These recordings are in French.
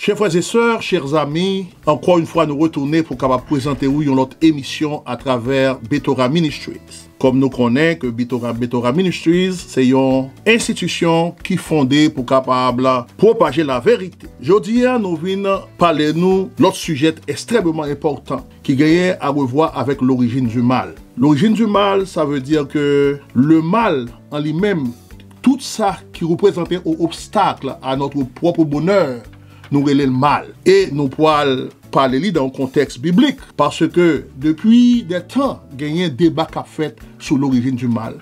Chers frères et sœurs, chers amis, encore une fois nous retourner pour capable présenter une autre émission à travers Betora Ministries. Comme nous connaissons que Betora Ministries, c'est une institution qui est fondée pour capable propager la vérité. Aujourd'hui, nous venons parler de l'autre sujet extrêmement important qui gagne à revoir avec l'origine du mal. L'origine du mal, ça veut dire que le mal en lui-même, tout ça qui représentait un obstacle à notre propre bonheur, nous relève le mal. Et nous pouvons parler dans un contexte biblique. Parce que depuis des temps, il y a un débat qui a fait sur l'origine du mal.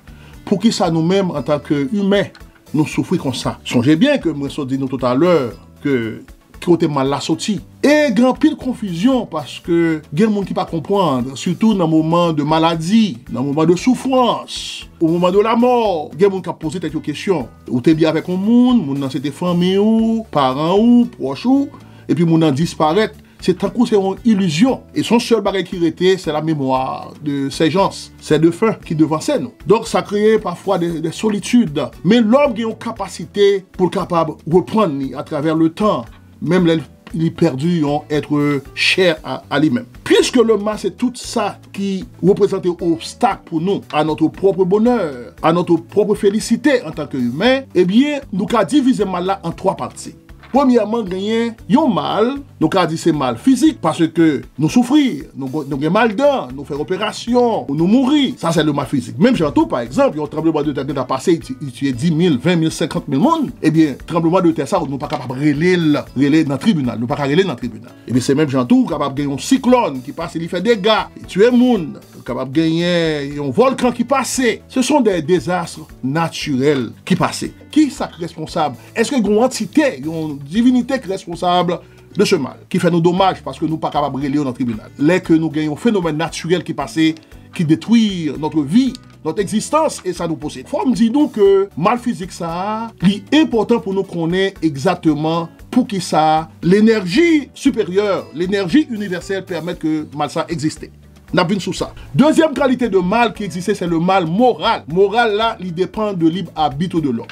Pour qui ça nous-mêmes, en tant qu'humains, nous souffrons comme ça. Songez bien que moi, je dit tout à l'heure que côté mal la sorti. Et grand pile confusion parce que il y a des gens qui ne pas comprendre, surtout dans le moment de maladie, dans le moment de souffrance, au moment de la mort. Il y a des gens qui ont posé cette question. Ou tu es bien avec un monde, dans cette famille ou, parents ou, proches ou, et puis monde disparaît. C'est tant que c'est une illusion. Et son seul bagage qui était, c'est la mémoire de ces gens, ces deux fins qui devançaient nous. Donc ça crée parfois des solitudes. Mais l'homme a une capacité pour capable reprendre à travers le temps. Même les perdus ont être chers à lui-même. Puisque le mal, c'est tout ça qui représente un obstacle pour nous, à notre propre bonheur, à notre propre félicité en tant qu'humain, eh bien, nous avons divisé le mal là en trois parties. Premièrement, gagner un mal, nous avons dit c'est mal physique parce que nous souffrons, nous avons mal dents, nous faisons opération, nous mourons. Ça, c'est le mal physique. Même Jantou, par exemple, il y a un tremblement de terre qui a passé, il tue 10 000, 20 000, 50 000 personnes. Eh bien, tremblement de terre, ça, nous ne sommes pas capables de relayer dans le tribunal. Nous ne sommes pas relayer dans le tribunal. Eh bien, c'est même Jantou capable de gagner un cyclone qui passe, il fait des dégâts, il tue les gens. Capable de gagner un volcan qui passait. Ce sont des désastres naturels qui passaient. Qui est responsable? Est-ce qu'il y a une entité, une divinité qui est responsable de ce mal, qui fait nos dommages parce que nous ne sommes pas capables de relayer dans le tribunal? Là que nous gagnons un phénomène naturel qui passait, qui détruit notre vie, notre existence, et ça nous possède. Faut me dire donc que mal physique ça, c'est important pour nous connaître exactement pour qui ça, l'énergie supérieure, l'énergie universelle permet que mal ça existe. N'a vu sous ça. Deuxième qualité de mal qui existait, c'est le mal moral. Moral là, il dépend de libre arbitre de l'homme.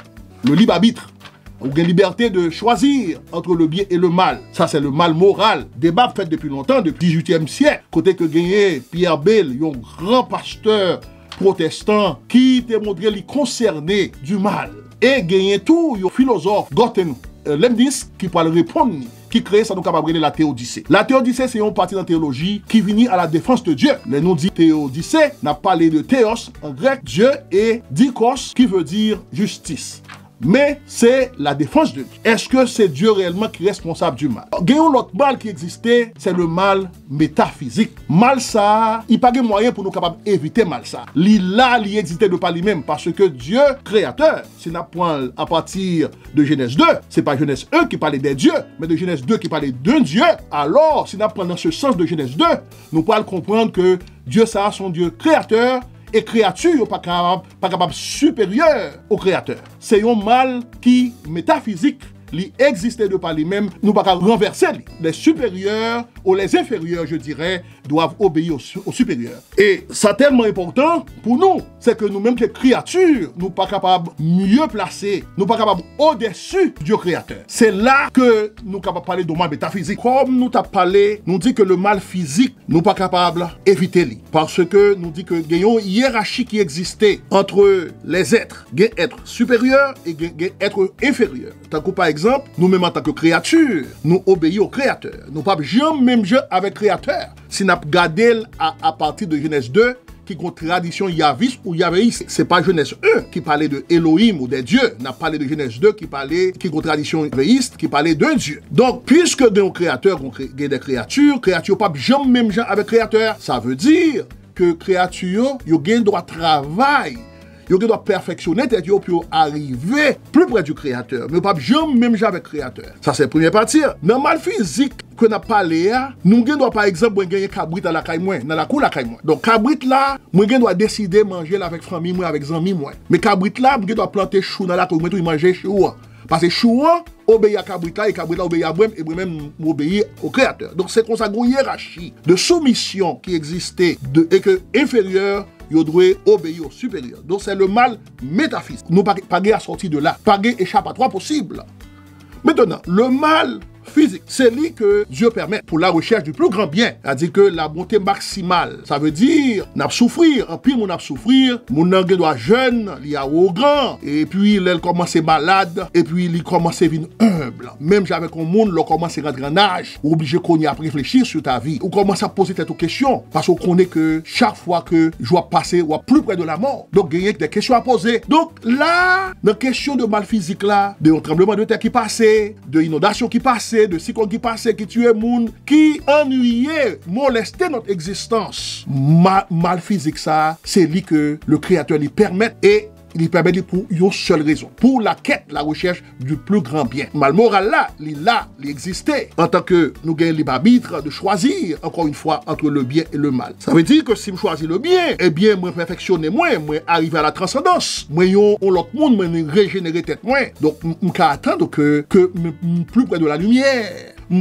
Le libre arbitre. On a une liberté de choisir entre le bien et le mal. Ça, c'est le mal moral. Débat fait depuis longtemps, depuis le 18e siècle. Côté que gagné Pierre Bell, un grand pasteur protestant qui démontrait les concernés du mal. Et gagné tout, un philosophe, Gotten, Lemdis, qui peut répondre, qui crée ça, nous capable de la théodicée. La théodicée, c'est une partie de la théologie qui vient à la défense de Dieu. Les noms dit théodicée, n'a parlé de théos en grec, Dieu, et dikos, qui veut dire justice. Mais c'est la défense de Dieu. Est-ce que c'est Dieu réellement qui est responsable du mal? Gagnons l'autre mal qui existait, c'est le mal métaphysique. Mal ça, il n'y a pas de moyen pour nous capables d'éviter mal ça. Il existait de par lui-même parce que Dieu, créateur, si nous prenons à partir de Genèse 2, c'est pas Genèse 1 qui parlait des dieux, mais de Genèse 2 qui parlait d'un Dieu. Alors, si nous prenons dans ce sens de Genèse 2, nous pouvons comprendre que Dieu, ça, son Dieu créateur, et créature pas capable supérieure au créateur. C'est un mal qui métaphysique, qui existait de par lui-même, nous pas renverser. Les supérieurs ou les inférieurs, je dirais, doivent obéir aux supérieurs. Et ça tellement important pour nous, c'est que nous-mêmes que créatures, nous pas capables mieux placer, nous pas capables au-dessus du créateur. C'est là que nous capables parler de mal métaphysique. Comme nous t'a parlé, nous dit que le mal physique, nous pas capables éviter lui. Parce que nous dit que il y a une hiérarchie qui existait entre les êtres. Il y a être supérieur et il y a être inférieur. Tant que par exemple, nous-mêmes en tant que créatures, nous obéissons au créateur. Nous pas jamais même jeu avec créateur. Si nous regardons à partir de Genèse 2, qui est une tradition yaviste ou yavéiste. C'est pas Genèse 1 qui parlait de Elohim ou des dieux. N'a parlé de Genèse 2 qui est une tradition yavéiste qui parlait d'un Dieu. Donc, puisque dans le créateur, on crée des créatures pas jamais même jeu avec créateur, ça veut dire que créature, il y a un droit de travail. Yo doit perfectionner tête yo pour arriver plus près du créateur, mais pas jamais même avec créateur. Ça c'est première partie. Dans le mal physique que n'a parlé, nous doit par exemple gagner cabrit à la caille moi, dans la cour la caille moi. Donc cabrit là, moi doit décider manger avec famille moi avec amis moi. Mais cabrit là, moi doit planter chou dans la cour, moi manger chou. Parce que chou obéit à cabrit là et cabrit là obéit à moi et moi-même obéir au créateur. Donc c'est comme ça une hiérarchie de soumission qui existait et que inférieur yo doit obéir au supérieur. Donc c'est le mal métaphysique. Nous pas assorti de là. Pas échappatoire possible. Maintenant, le mal physique. C'est lui que Dieu permet pour la recherche du plus grand bien. C'est-à-dire que la bonté maximale. Ça veut dire, n'a souffrir. En pile, mon n'a souffrir. Mon n'a doit jeune, il y a au grand. Et puis, il commence malade. Et puis, il commence à vivre humble. Même avec un monde, il commence à rentrer en âge. Ou obligé qu'on y a réfléchir sur ta vie. Ou commence à poser cette question. Parce qu'on connaît que chaque fois que je dois passer, ou plus près de la mort. Donc, il y a des questions à poser. Donc, là, dans la question de mal physique, là, de tremblement de terre qui passait, de inondation qui passait, de cyclone qui passait, qui tuait monde, qui ennuyait, molestait notre existence. Mal physique, ça, c'est lui que le Créateur lui permet et il permet pour une seule raison. Pour la quête, la recherche du plus grand bien. Mal moral là, il existait. En tant que nous gagnons libre arbitre de choisir, encore une fois, entre le bien et le mal. Ça veut dire que si je choisis le bien, eh bien, moi perfectionner moi arriver à la transcendance. Moi, on l'autre monde, moi régénérer tête moins. Donc, je peux attendre que plus près de la lumière.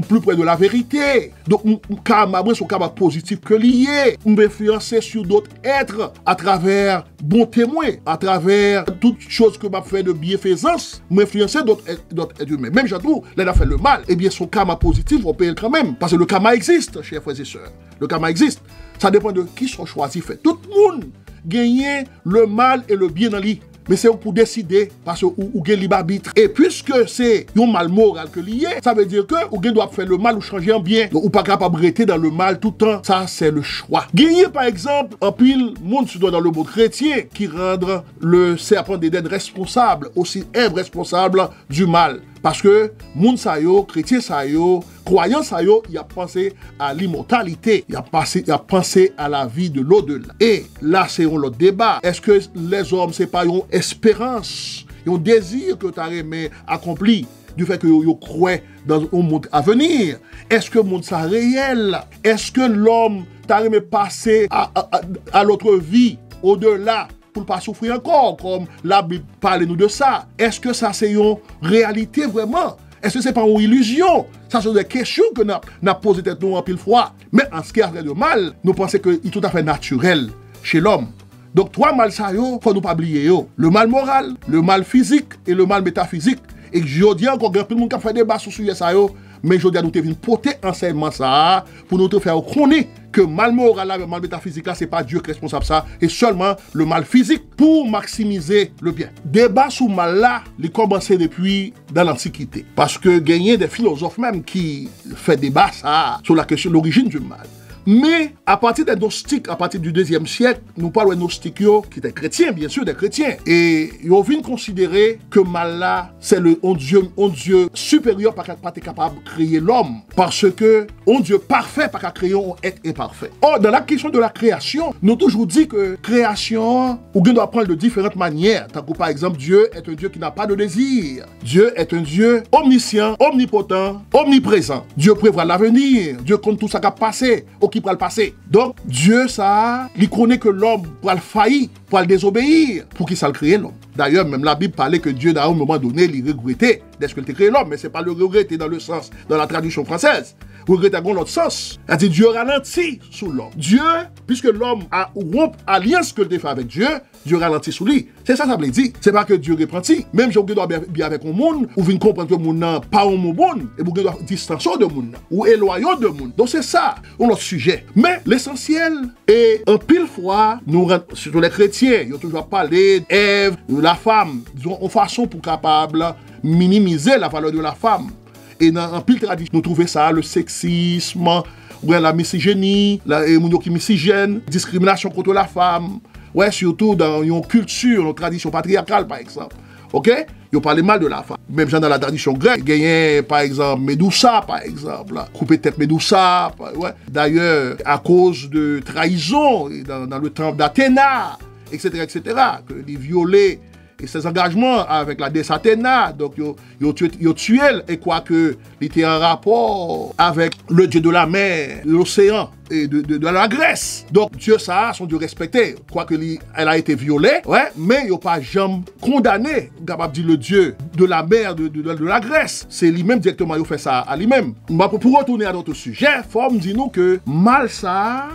Plus près de la vérité. Donc, moi, son cas positif que lié. On peut influencer sur d'autres êtres à travers bon témoin, à travers toutes choses que m'a fait de bienfaisance, m'influencer d'autres êtres humains. Même j'avoue, là, il a fait le mal. Eh bien, son karma positif, on paye quand même. Parce que le karma existe, chers frères et sœurs. Le karma existe. Ça dépend de qui sont choisis fait. Tout le monde gagne le mal et le bien dans lui. Mais c'est pour décider, parce que ou gagne libre arbitre. Et puisque c'est un mal moral que lié, ça veut dire que ou doit faire le mal ou changer en bien. Donc, ou pas capable de rester dans le mal tout le temps. Ça, c'est le choix. Gagner, par exemple, en pile, monde dans le monde chrétien, qui rendre le serpent d'Éden responsable, aussi responsable du mal. Parce que moun sa yo, chrétien sa yo, croyant sa yo, il a pensé à l'immortalité, il a pensé à la vie de l'au-delà. Et là, c'est un autre débat. Est-ce que les hommes, c'est pas une espérance, un désir que tu as aimé accompli du fait que vous croyez dans un monde à venir? Est-ce que le monde ça réel? Est-ce que l'homme t'a aimé passer à l'autre vie, au-delà? Pour ne pas souffrir encore, comme la Bible parle nous de ça. Est-ce que ça c'est une réalité vraiment? Est-ce que c'est pas une illusion? Ça sont des questions que nous avons posées nous en pile fois. Mais en ce qui a de mal, nous pensons que c'est tout à fait naturel chez l'homme. Donc trois mal ça yo, faut nous pas oublier yo. Le mal moral, le mal physique et le mal métaphysique. Et je dis encore que tout le monde qui fait des débats sur ce sujet ça yo, mais je dis à nous te venir porter enseignement ça pour nous te faire connaître que mal moral là, le mal métaphysique là, c'est pas Dieu qui est responsable ça, et seulement le mal physique pour maximiser le bien. Débat sur mal là, il commencé depuis dans l'Antiquité. Parce que gagner des philosophes même qui fait débat ça sur la question de l'origine du mal. Mais à partir des gnostiques, à partir du 2e siècle, nous parlons de gnostiques qui étaient chrétiens, bien sûr, des chrétiens. Et ils ont vu considérer que mal là, c'est un Dieu supérieur pas capable de créer l'homme. Parce que un Dieu parfait pas capable de créer un être imparfait. Or, dans la question de la création, nous toujours dit que création, on doit prendre de différentes manières. Tant que par exemple, Dieu est un Dieu qui n'a pas de désir. Dieu est un Dieu omniscient, omnipotent, omniprésent. Dieu prévoit l'avenir. Dieu compte tout ça qui a passé. Qui pourra le passer. Donc, Dieu, ça, il connaît que l'homme pourra le faillir, pourra le désobéir, pour qu'il s'en crée l'homme. D'ailleurs, même la Bible parlait que Dieu, à un moment donné, il regrettait d'être qu'il a créé l'homme, mais c'est pas le regretter dans le sens, dans la traduction française. Regretter dans l'autre sens. C'est-à-dire, Dieu ralentit sous l'homme. Dieu, puisque l'homme a rompu alliance que il fait avec Dieu, Dieu ralentit sous lui. C'est ça veut dire. C'est pas que Dieu repentit. Même si on doit bien avec un monde, ou vient comprendre que le monde n'a pas un mot bon, et vous doit distancer de monde, ou éloigner de monde. Donc c'est ça, notre sujet. Mais l'essentiel est, en pile fois, nous, surtout les chrétiens, ils ont toujours parlé d'Ève, de la femme, disons, en façon pour capable minimiser la valeur de la femme. Et dans un pile tradition, nous trouvons ça, le sexisme, ouais, la misogynie, la misogène, discrimination contre la femme, ouais, surtout dans une culture, une tradition patriarcale, par exemple. Ok? Ils parlent mal de la femme. Même dans la tradition grecque, il y a par exemple Médusa, par exemple, couper tête Médusa, ouais. D'ailleurs, à cause de trahison dans le temple d'Athéna, etc., que les violés et ses engagements avec la déesse Athéna, donc ils tué et quoi que il était en rapport avec le dieu de la mer, de l'océan et de la Grèce. Donc Dieu ça, son Dieu respecté, quoique elle a été violée, ouais, mais il n'a pas jamais condamné, capable de dire le Dieu de la mer, de la Grèce. C'est lui-même directement il fait ça à lui-même. Pour retourner à notre sujet, faut me dire nous que mal ça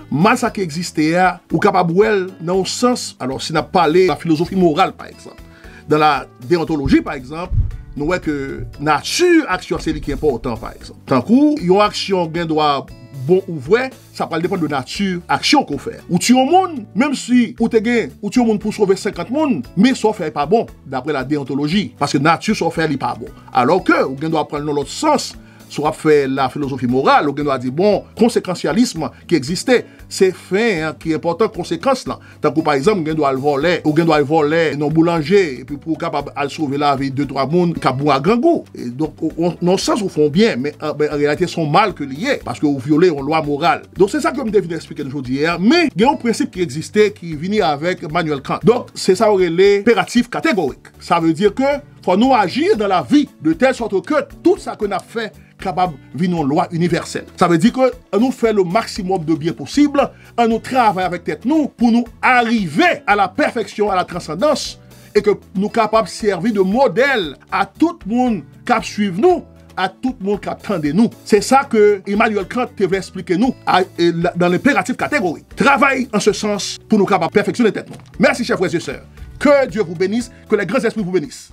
qui existait, ou capable dans le sens, alors si on a parlé de la philosophie morale par exemple, dans la déontologie par exemple, nous voyons que nature, action, c'est ce qui est important, par exemple. Tant que, une action, gain doit bon ou vrai, ça va dépendre de nature, action qu'on fait. Ou tu au monde, même si ou te gain, ou tu au monde pour sauver 50 monde, mais ça fait pas bon, d'après la déontologie. Parce que nature, ça fait pas bon. Alors que, ou gain doit prendre dans l'autre sens, soit fait la philosophie morale, ou doit dire, bon, conséquentialisme qui existait, c'est fait, hein, qui est important, conséquence là. Tant que par exemple, on doit le voler, ou on doit le voler, non boulanger, et puis pour capable de sauver la vie de 2-3 personnes, qui a bon à grand goût. Et donc, non sens, ils font bien, mais en réalité, ils sont mal que liés, parce que vous violez une loi morale. Donc, c'est ça que je devais expliquer aujourd'hui hier, mais il y a un principe qui existait, qui venait avec Emmanuel Kant. Donc, c'est ça, l'impératif catégorique. Ça veut dire que, faut nous agir dans la vie, de telle sorte que tout ça qu'on a fait, capable de une loi universelle. Ça veut dire que nous faisons le maximum de bien possible, nous travaillons avec tête nous pour nous arriver à la perfection, à la transcendance, et que nous sommes capables de servir de modèle à tout le monde qui suit nous, à tout le monde qui attend de nous. C'est ça que Emmanuel Kant devait expliquer nous dans l'impératif catégorique. Travaille en ce sens pour nous capables de perfectionner tête nous. Merci chers frères et sœurs. Que Dieu vous bénisse, que les grands esprits vous bénissent.